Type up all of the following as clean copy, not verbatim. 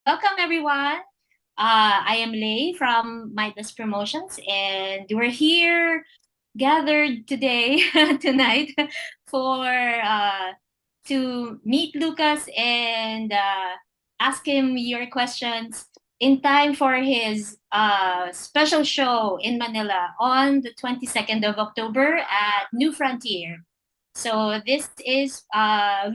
Welcome, everyone. I am Lay from Mindless Promotions, and we're here gathered today, tonight, for to meet Lucas and ask him your questions in time for his special show in Manila on the 22nd of October at New Frontier. So this is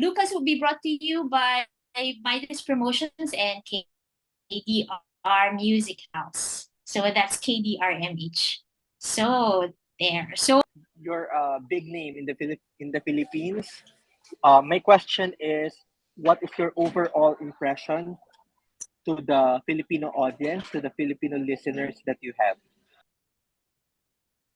Lucas will be brought to you by Midas Promotions and KDR Music House. So that's KDRMH. So there. So You're a big name in the Philippines. My question is, what is your overall impression to the Filipino audience, to the Filipino listeners that you have?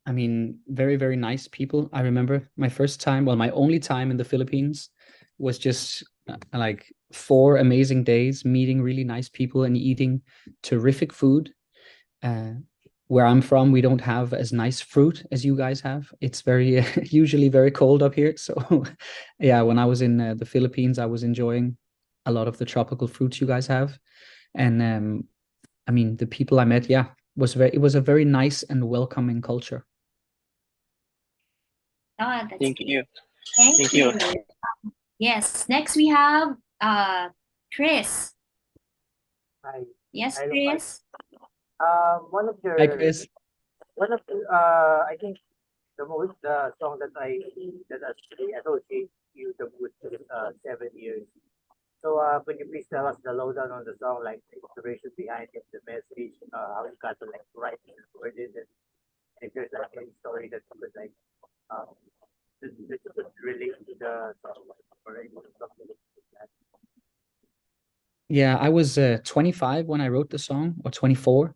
I mean, very, very nice people. I remember my first time, well, my only time in the Philippines was just like 4 amazing days meeting really nice people and eating terrific food. Where I'm from, we don't have as nice fruit as you guys have. It's very usually very cold up here. So yeah, when I was in the Philippines, I was enjoying a lot of the tropical fruits you guys have. And I mean, the people I met, yeah, it was a very nice and welcoming culture. that's Thank great. you. Thank Thank you. you. Yes. Next we have Chris. Hi. Yes, Hi, Lukas. Chris. One of Hi, your Chris. one of I think the song that actually associate you the most is 7 years. So could you please tell us the lowdown on the song, like the inspiration behind it, the message, how you got to like write it, record it, and if there's like any story that you could like um that you could relate to the song or able to talk about that. Yeah, I was 25 when I wrote the song, or 24.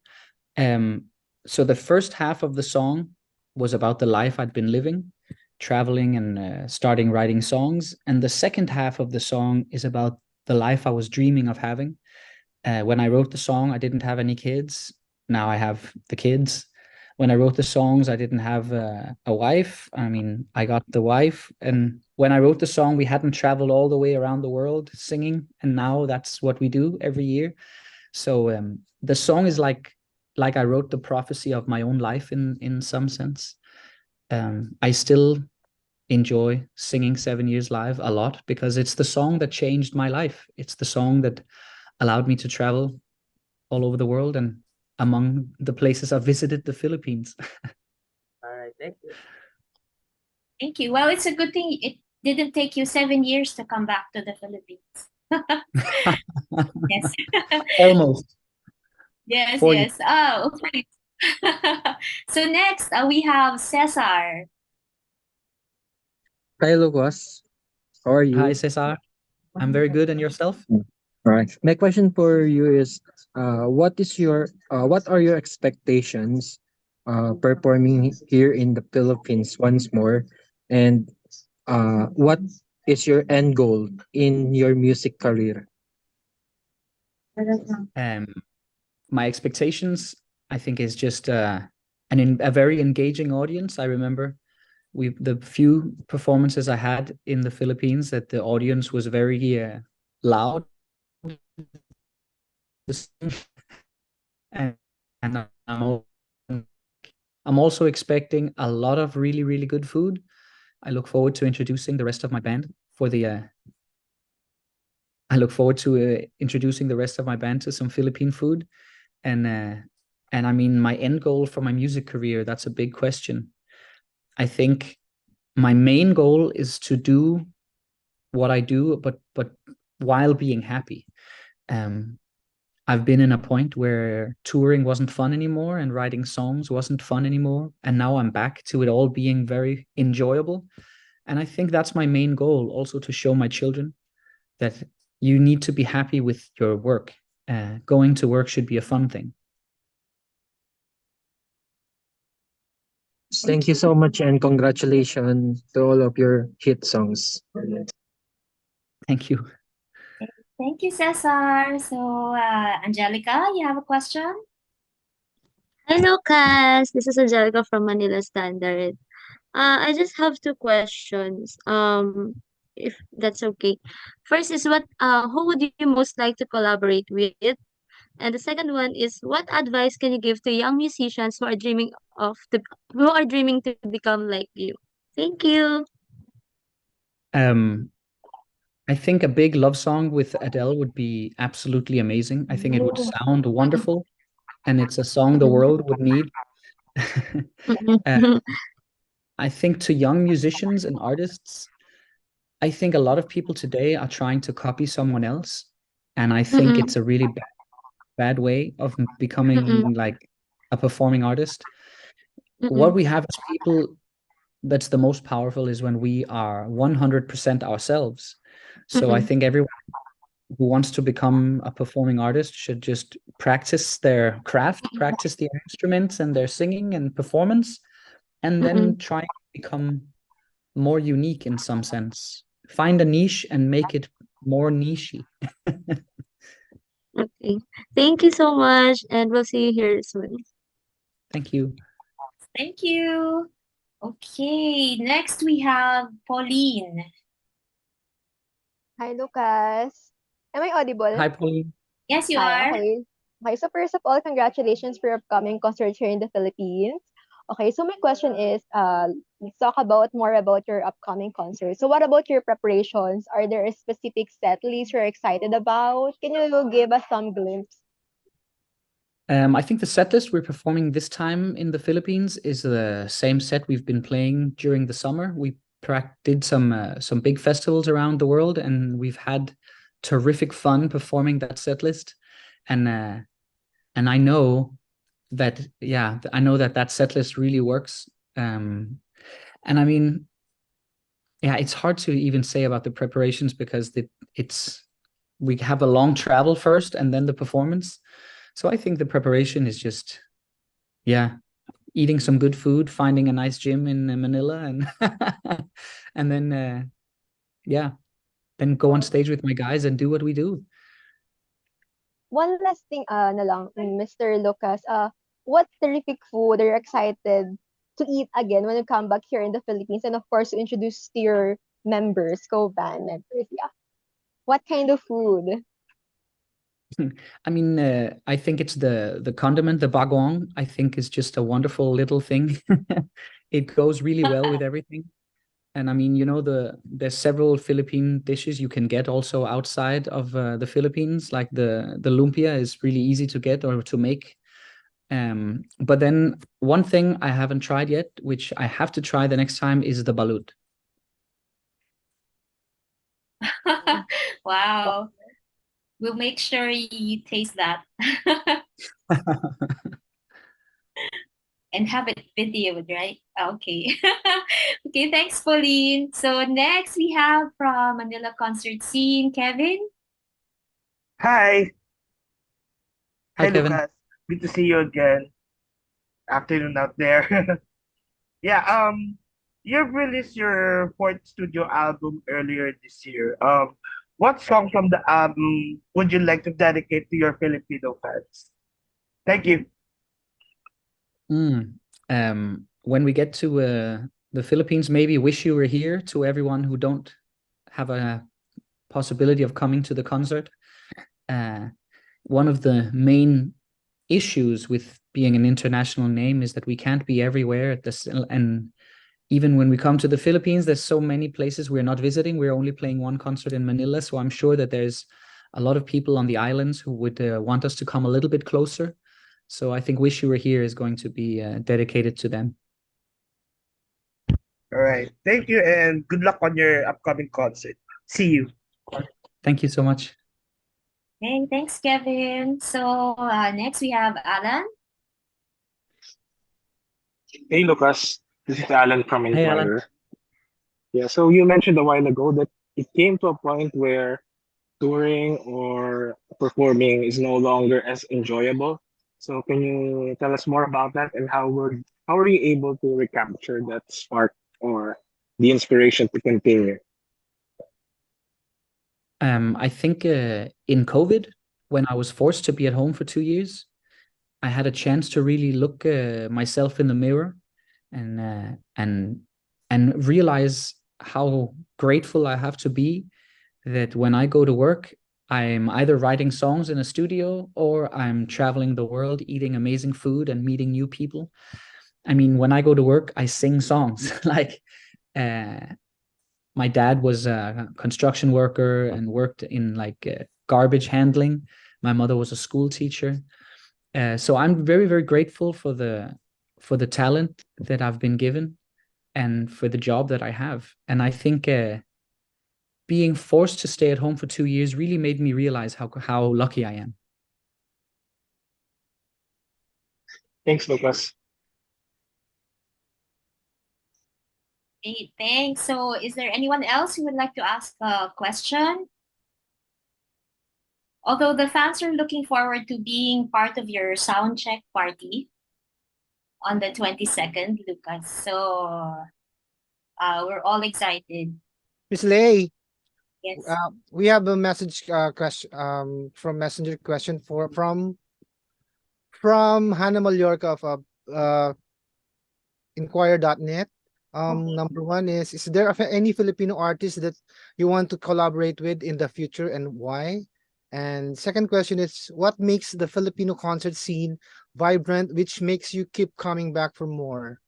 Um, so the first half of the song was about the life I'd been living, traveling and starting writing songs. And the second half of the song is about the life I was dreaming of having. When I wrote the song, I didn't have any kids. Now I have the kids. When I wrote the songs, I didn't have a wife. I mean, I got the wife. And when I wrote the song, we hadn't traveled all the way around the world singing. And now that's what we do every year. So the song is like I wrote the prophecy of my own life in some sense. I still enjoy singing 7 years live a lot because it's the song that changed my life. It's the song that allowed me to travel all over the world, and among the places I've visited, the Philippines. All right, thank you. Thank you. Well, it's a good thing it didn't take you 7 years to come back to the Philippines. Yes. Almost Yes, 40. yes. Oh, okay. So next we have Cesar. Hi, Lucas. How are Hi, you? Cesar. I'm very good. And yourself? Mm. All right. My question for you is, what are your expectations, performing here in the Philippines once more, and what is your end goal in your music career? Um, my expectations, I think, is just a very engaging audience. I remember the few performances I had in the Philippines that the audience was very loud, and, and I'm also expecting a lot of really, really good food. I look forward to introducing the rest of my band for the. I look forward to introducing the rest of my band to some Philippine food, and uh, and I mean, my end goal for my music career, that's a big question. I think my main goal is to do what I do, but while being happy. Um, I've been in a point where touring wasn't fun anymore and writing songs wasn't fun anymore, and now I'm back to it all being very enjoyable. And I think that's my main goal, also to show my children that you need to be happy with your work. Going to work should be a fun thing. Thank you so much, and congratulations to all of your hit songs. Thank you. Thank you, Cesar. So, Angelica, you have a question? Hi, Lucas. This is Angelica from Manila Standard. I just have two questions. If that's okay. First is who would you most like to collaborate with? And the second one is, what advice can you give to young musicians who are dreaming to become like you? Thank you. Um, I think a big love song with Adele would be absolutely amazing. I think it would sound wonderful, and it's a song the world would need. Uh, I think to young musicians and artists, I think a lot of people today are trying to copy someone else, and I think it's a really bad way of becoming like a performing artist. What we have as people that's the most powerful is when we are 100% ourselves. So I think everyone who wants to become a performing artist should just practice their craft, practice their instruments and their singing and performance, and then try to become more unique in some sense. Find a niche and make it more nichey. Okay. Thank you so much, and we'll see you here soon. Thank you. Thank you. Okay, next we have Pauline. Hi, Lucas. Am I audible? Hi, Pauline. Yes, you Hi, are. okay. Okay, so first of all, congratulations for your upcoming concert here in the Philippines. Okay, so my question is, let's talk about more about your upcoming concert. So what about your preparations? Are there a specific set list you're excited about? Can you give us some glimpse? I think the set list we're performing this time in the Philippines is the same set we've been playing during the summer. We did some big festivals around the world, and we've had terrific fun performing that set list. And I know that that set list really works. And I mean, yeah, it's hard to even say about the preparations because we have a long travel first and then the performance. So I think the preparation is just, yeah, eating some good food, finding a nice gym in Manila, and and then then go on stage with my guys and do what we do. One last thing, na lang, Mr. Lucas, what terrific food are you excited to eat again when you come back here in the Philippines? And of course, to introduce to your members, co-band members. Yeah. What kind of food? I mean, I think it's the condiment, the bagoong. I think is just a wonderful little thing. It goes really well with everything. And I mean, there's several Philippine dishes you can get also outside of the Philippines. Like the lumpia is really easy to get or to make. But then one thing I haven't tried yet, which I have to try the next time, is the balut. Wow. We'll make sure you taste that and have it videoed, right? Okay. Okay, thanks, Pauline. So next we have from Manila concert scene, Kevin. Hi. Hi, Hi, Kevin. Lucas. Good to see you again. Afternoon out there. Yeah, you've released your fourth studio album earlier this year. What song from the album would you like to dedicate to your Filipino fans? Thank you. When we get to the Philippines, maybe "Wish You Were Here" to everyone who don't have a possibility of coming to the concert. One of the main issues with being an international name is that we can't be everywhere at this, and even when we come to the Philippines, there's so many places we're not visiting. We're only playing one concert in Manila, so I'm sure that there's a lot of people on the islands who would want us to come a little bit closer. So I think "Wish You Were Here" is going to be dedicated to them. All right. Thank you and good luck on your upcoming concert. See you. Thank you so much. Okay, thanks, Kevin. So next we have Alan. Hey Lucas, this is Alan from Hey, Alan. Inquirer. Yeah, so you mentioned a while ago that it came to a point where touring or performing is no longer as enjoyable. So can you tell us more about that and how were you able to recapture that spark or the inspiration to continue? I think in COVID, when I was forced to be at home for 2 years, I had a chance to really look myself in the mirror and and realize how grateful I have to be that when I go to work, I'm either writing songs in a studio or I'm traveling the world, eating amazing food and meeting new people. I mean, when I go to work, I sing songs. Like, my dad was a construction worker and worked in like garbage handling. My mother was a school teacher. So I'm very, very grateful for the talent that I've been given and for the job that I have. And I think being forced to stay at home for 2 years really made me realize how lucky I am. Thanks, Lucas. Great, thanks. So is there anyone else who would like to ask a question? Although the fans are looking forward to being part of your sound check party on the 22nd, Lucas. So we're all excited. Miss Lay, Yes. we have a message question from messenger question from Hannah Mallorca of inquire.net. Okay. Number one is there any Filipino artist that you want to collaborate with in the future and why? And second question is what makes the Filipino concert scene vibrant, which makes you keep coming back for more?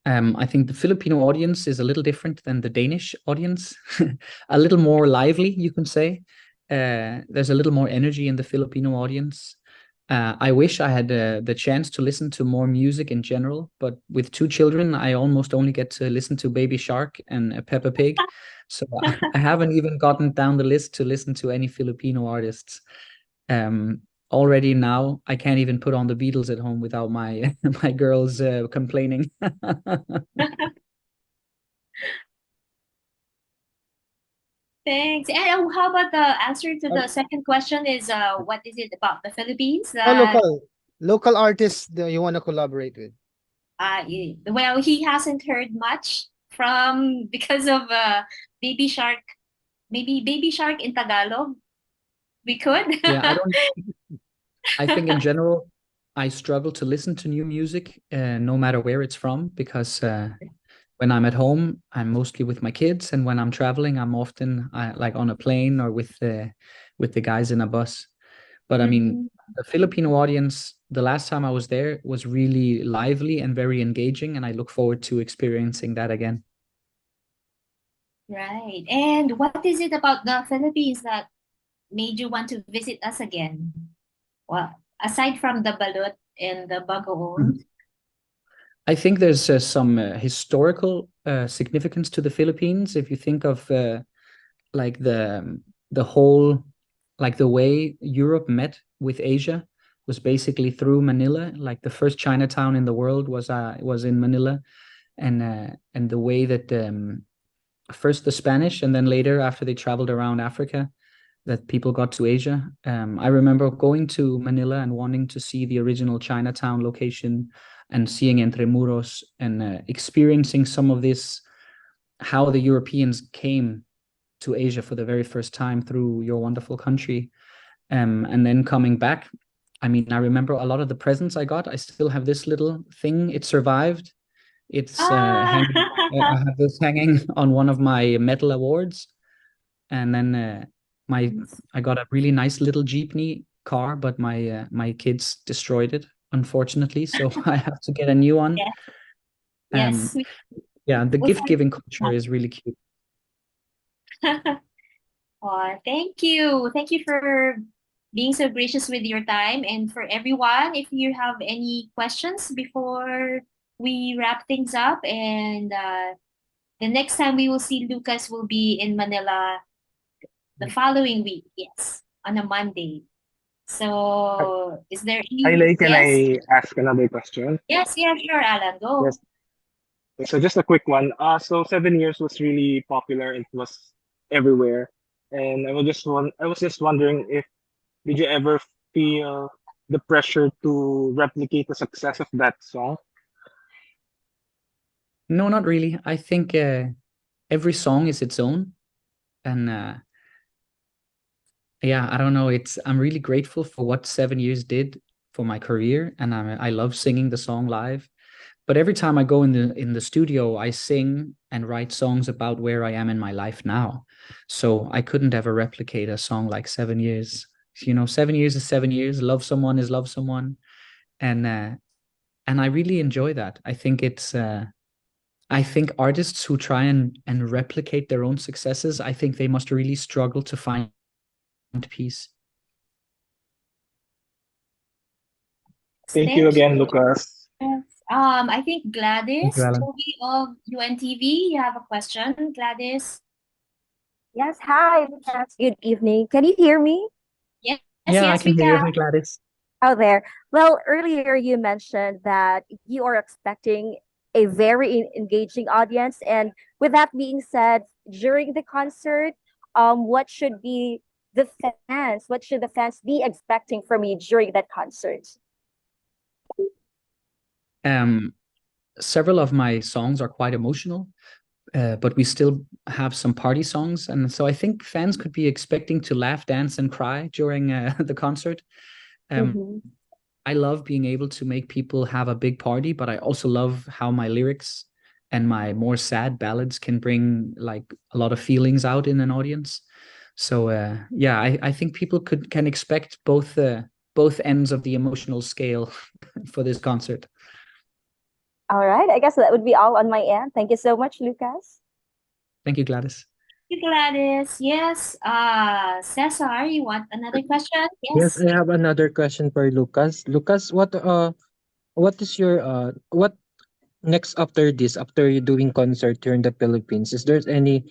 I think the Filipino audience is a little different than the Danish audience, a little more lively, you can say. There's a little more energy in the Filipino audience. I wish I had the chance to listen to more music in general, but with 2 children, I almost only get to listen to Baby Shark and Peppa Pig. So I haven't even gotten down the list to listen to any Filipino artists. Already now, I can't even put on the Beatles at home without my my girls complaining. Thanks. And how about the answer to the second question is what is it about the Philippines Oh, that local artists that you want to collaborate with? well, he hasn't heard much from because of Baby Shark. Maybe Baby Shark in Tagalog. We could. Yeah, I think in general, I struggle to listen to new music, no matter where it's from, because when I'm at home, I'm mostly with my kids, and when I'm traveling, I'm often like on a plane or with the guys in a bus. But I mean, the Filipino audience, the last time I was there was really lively and very engaging, and I look forward to experiencing that again. Right. And what is it about the Philippines that made you want to visit us again? Well, aside from the balut and the bagoong. I think there's some historical significance to the Philippines. If you think of like the whole, like the way Europe met with Asia was basically through Manila. Like the first Chinatown in the world was in Manila, and the way that first the Spanish and then later after they traveled around Africa, that people got to Asia. I remember going to Manila and wanting to see the original Chinatown location and seeing Entre Muros and experiencing some of this, how the Europeans came to Asia for the very first time through your wonderful country. And then coming back, I mean, I remember a lot of the presents I got. I still have this little thing. It survived. It's hanging. I have this hanging on one of my medal awards. And then I got a really nice little jeepney car, but my kids destroyed it, unfortunately. So I have to get a new one. Yes. Yeah, the gift giving culture is really cute. Oh, thank you. Thank you for being so gracious with your time. And for everyone, if you have any questions before we wrap things up, and the next time we will see Lucas will be in Manila the following week. Yes, on a Monday. So, is there any? Hi, Lay, can Yes. I ask another question? Yes, yeah, sure, Alan. Go. Yes. So just a quick one. So 7 years was really popular. It was everywhere, and I was just wondering if did you ever feel the pressure to replicate the success of that song? No, not really. I think every song is its own, and yeah, I don't know. I'm really grateful for what 7 years did for my career, and I love singing the song live. but every time I go in the studio, I sing and write songs about where I am in my life now. So I couldn't ever replicate a song like 7 years. 7 years is 7 years. Love someone is love someone, and I really enjoy that. I think artists who try and replicate their own successes, I think they must really struggle to find peace. Thank you again, Lucas. Yes. I think Thank Gladys, you, Alan. Toby of UNTV, you have a question, Gladys? Yes, hi, Lucas. Good evening. Can you hear me? Yes, Yeah, I yes, we can hear you. can. Hi, Gladys. Oh, there. Well, earlier you mentioned that you are expecting a very engaging audience. And with that being said, during the concert, what should be what should the fans be expecting from you during that concert? Several of my songs are quite emotional, but we still have some party songs, and so I think fans could be expecting to laugh, dance, and cry during the concert. Mhm. I love being able to make people have a big party, but I also love how my lyrics and my more sad ballads can bring like a lot of feelings out in an audience. So yeah, I think people can expect both ends of the emotional scale for this concert. All right. I guess that would be all on my end. Thank you so much, Lucas. Thank you, Gladys. Thank you, Gladys. Yes. Cesar, you want another question? Yes, Yes. I have another question for Lucas. Lucas, what is your what next after this, after you doing concert here in the Philippines? Is there any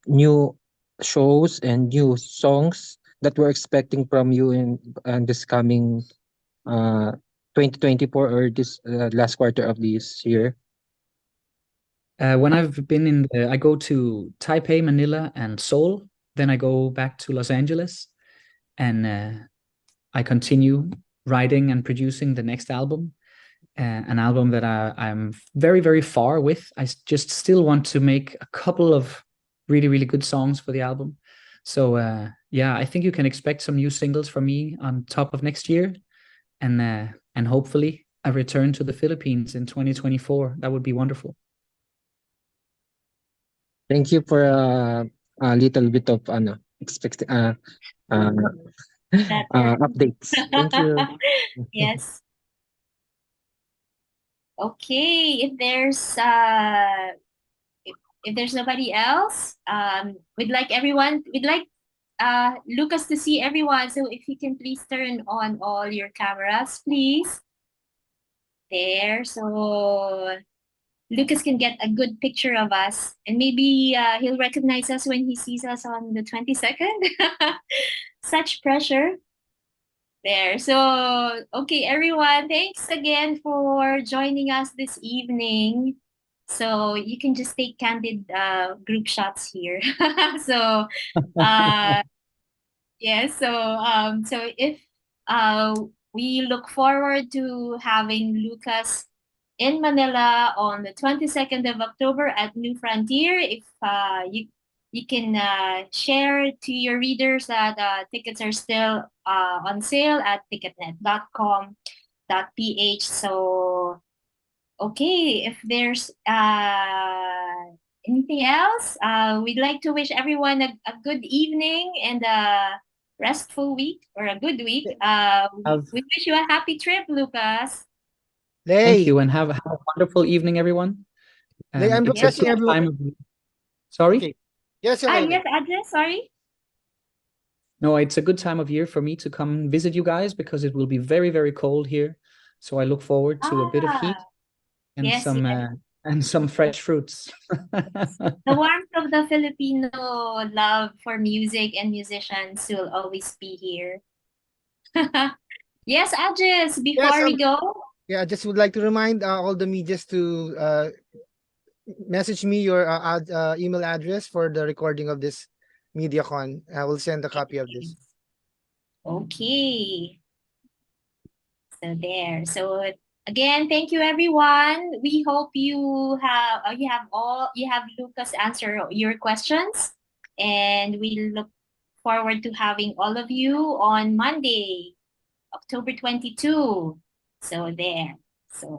new shows and new songs that we're expecting from you in this coming uh 2024 or this last quarter of this year? When I've been I go to Taipei, Manila, and Seoul. Then I go back to Los Angeles, and I continue writing and producing the next album. An album that I'm very, very far with. I just still want to make a couple of really, really good songs for the album. So yeah, I think you can expect some new singles from me on top of next year, and hopefully a return to the Philippines in 2024. That would be wonderful. Thank you for a little bit of uh, Better. updates. Thank you. Yes. Okay. If there's nobody else, we'd like Lucas to see everyone. So if you can please turn on all your cameras, please. There. So Lucas can get a good picture of us, and maybe he'll recognize us when he sees us on the 22nd. Such pressure. There. So, okay, everyone, thanks again for joining us this evening. So you can just take candid group shots here. So, uh, yeah, so if we look forward to having Lucas in Manila on the 22nd of October at New Frontier. If you can share to your readers that tickets are still on sale at ticketnet.com.ph. So okay, if there's anything else, we'd like to wish everyone a good evening and a restful week or a good week. We wish you a happy trip, Lucas. Thank Lay, you, and have a wonderful evening, everyone. Lay, I'm It's a requesting good everyone. time of Sorry? Okay. Yes, okay. Yes, address, sorry. No, it's a good time of year for me to come visit you guys because it will be very, very cold here. So I look forward to a bit of heat and yes, some fresh fruits. The warmth of the Filipino love for music and musicians will always be here. Yes, Adris, before we go. Yeah, I just would like to remind all the medias to message me your email address for the recording of this MediaCon. I will send a copy of this. Okay. So there. So again, thank you everyone. We hope you have Lucas answer your questions, and we look forward to having all of you on Monday, October 22. So there. So